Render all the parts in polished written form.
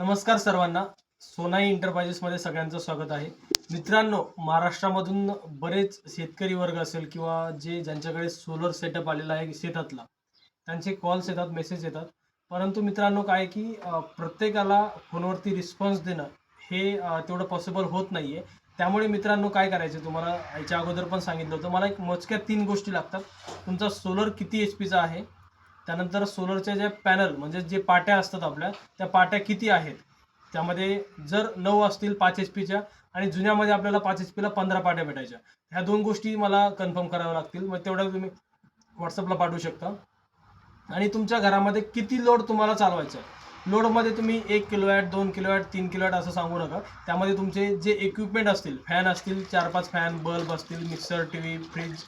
नमस्कार सर्वांना. सोनाई एंटरप्राइजेसमध्ये सगळ्यांचं स्वागत आहे. मित्रांनो, महाराष्ट्रामधून बरेच शेतकरी वर्ग असेल किंवा ज्यांच्याकडे सोलर सेटअप आलेला आहे शेतातला, त्यांचे कॉल्स येतात, मेसेज येतात. परंतु मित्रांनो काय की प्रत्येकाला फोनवरती रिस्पॉन्स देणं हे तेवढं पॉसिबल होत नाहीये. त्यामुळे मित्रांनो काय करायचं, तुम्हाला याच्या अगोदर पण सांगितलं होतं, मला एक मोजक्या 3 गोष्टी लागतात. तुमचा सोलर किती एचपीचा आहे, त्यानंतर सोलरच्या ज्या पॅनल म्हणजे जे पाट्या असतात आपल्या, त्या पाट्या किती आहेत. त्यामध्ये जर 9 असतील 5 एचपीच्या आणि जुन्यामध्ये आपल्याला 5 एचपीला 15 पाट्या भेटायच्या. ह्या 2 गोष्टी मला कन्फर्म कराव्या लागतील. मग तेवढ्या तुम्ही WhatsAppला पाठवू शकता. आणि तुमच्या घरामध्ये किती लोड तुम्हाला चालवायचा आहे. लोडमध्ये तुम्ही 1 किलोवॅट, 2 किलोवॅट, 3 किलोवॅट असं सांगू नका. त्यामध्ये तुमचे जे इक्विपमेंट असतील, फॅन असतील, 4-5 फॅन, बल्ब असतील, मिक्सर, टीव्ही, फ्रीज,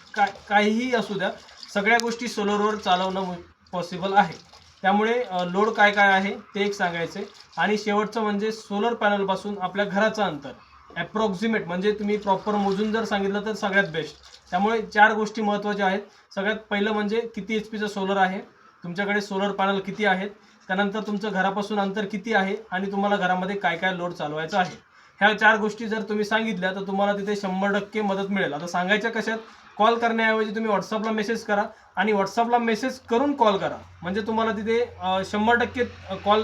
काहीही असू द्या, सगळ्या गोष्टी सोलरवर चालवणं पॉसिबल आहे. त्यामुळे लोड काय काय आहे ते एक सांगायचं आहे. आणि शेवटचं म्हणजे सोलर पॅनलपासून आपल्या घराचं अंतर ॲप्रॉक्सिमेट, म्हणजे तुम्ही प्रॉपर मोजून जर सांगितलं तर सगळ्यात बेस्ट. त्यामुळे 4 गोष्टी महत्त्वाच्या आहेत. सगळ्यात पहिलं म्हणजे किती एचपीचं सोलर आहे, तुमच्याकडे सोलर पॅनल किती आहेत, त्यानंतर तुमचं घरापासून अंतर किती आहे आणि तुम्हाला घरामध्ये काय काय लोड चालवायचं आहे. ह्या 4 गोष्टी जर तुम्ही सांगितल्या तर तुम्हाला तिथे 100% मदत मिळेल. आता सांगायच्या कशात, कॉल करण्याऐवजी तुम्ही WhatsAppला मेसेज करा आणि WhatsAppला मेसेज करून कॉल करा. म्हणजे तुम्हाला तिथे 100%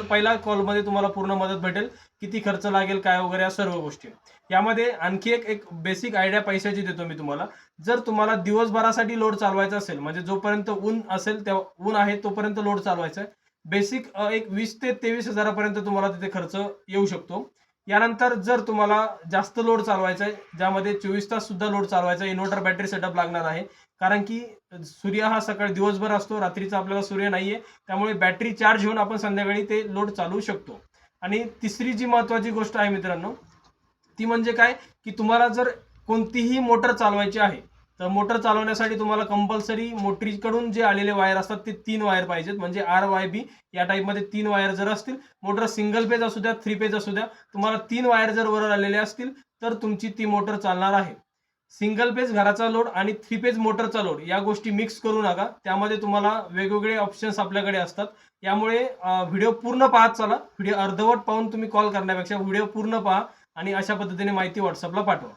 पहिला कॉलमध्ये तुम्हाला पूर्ण मदत भेटेल. किती खर्च लागेल काय वगैरे या सर्व गोष्टी. यामध्ये आणखी एक बेसिक आयडिया पैशाची देतो मी तुम्हाला. जर तुम्हाला दिवसभरासाठी लोड चालवायचा असेल, म्हणजे जोपर्यंत ऊन असेल तेव्हा ऊन आहे तोपर्यंत लोड चालवायचा आहे. बेसिक एक 20 ते 23 हजारापर्यंत तुम्हाला तिथे खर्च येऊ शकतो. यानंतर जर तुम्हाला जास्त लोड चालवायचा आहे, ज्यामध्ये 24 तास सुद्धा लोड चालवायचा आहे, इन्व्हर्टर बॅटरी सेटअप लागणार आहे. कारण की सूर्य हा सकाळी दिवसभर असतो, रात्रीचा आपल्याला सूर्य नाहीये. त्यामुळे बॅटरी चार्ज होऊन आपण संध्याकाळी ते लोड चालवू शकतो. आणि तिसरी जी महत्त्वाची गोष्ट आहे मित्रांनो, ती म्हणजे काय की तुम्हाला जर कोणतीही मोटर चालवायची आहे, तर मोटर चालवण्यासाठी तुम्हाला कंपल्सरी मोटरीकडून जे आलेले वायर असतात ते 3 वायर पाहिजेत. म्हणजे RYB या टाईपमध्ये 3 वायर जर असतील, मोटर सिंगल पेज असू द्या, 3 पेज असू द्या, तुम्हाला 3 वायर जर वर आलेले असतील तर तुमची ती मोटर चालणार आहे. सिंगल पेज घराचा लोड आणि 3 पेज मोटरचा लोड या गोष्टी मिक्स करू नका. त्यामध्ये तुम्हाला वेगवेगळे ऑप्शन्स आपल्याकडे असतात. यामुळे व्हिडिओ पूर्ण पाहत चला. व्हिडिओ अर्धवट पाहून तुम्ही कॉल करण्यापेक्षा व्हिडिओ पूर्ण पहा आणि अशा पद्धतीने माहिती WhatsAppला पाठवा.